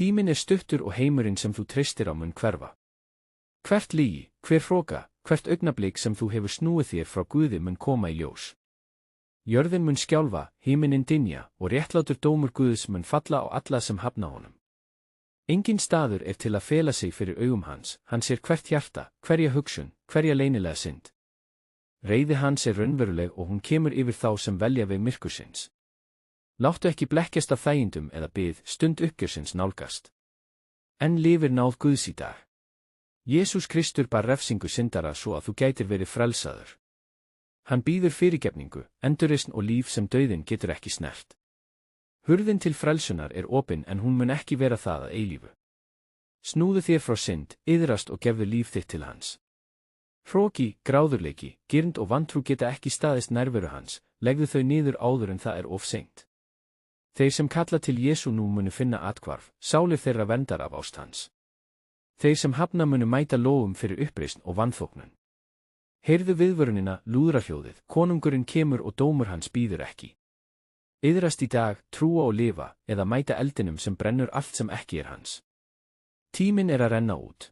Tíminn stuttur og heimurinn sem þú treystir á mun hverfa. Hvert lygi, hver hroka, hvert augnablik sem þú hefur snúið þér frá Guði mun koma í ljós. Jörðin mun skjálfa, himinin dynja og réttlátur dómur Guðs mun falla á alla sem hafna honum. Engin staður til að fela sig fyrir augum hans, hann sér hvert hjarta, hverja hugsun, hverja leynilega synd. Reiði hans raunveruleg og hún kemur yfir þá sem velja veg myrkursins. Láttu ekki blekkjast af þægindum eða bið, stund uppgjörsins nálgast. Enn lifir náð Guðs í dag. Jesús Kristur bar refsingu syndara svo að þú gætir verið frelsaður. Hann býður fyrirgefningu, endurreisn og líf sem dauðinn getur ekki snert. Hurðin til frelsunar opin en hún mun ekki vera það að eilífu. Snúðu þér frá synd, iðrast og gefðu líf þitt til hans. Hroki, gráðurleiki, girnd og vantrú geta ekki staðist nærveru hans, legðu þau niður áður en það of seint. Þeir sem kalla til Jesú nú munu finna athvarf, sálir þeirra verndar af ást hans. Þeir sem hafna munu mæta lógum fyrir uppreisn og vanþóknun. Heyrðu viðvörunina, lúðrahljóðið, konungurinn kemur og dómur hans bíður ekki. Iðrast í dag, trúa og lifa, eða mæta eldinum sem brennur allt sem ekki hans. Tíminn að renna út.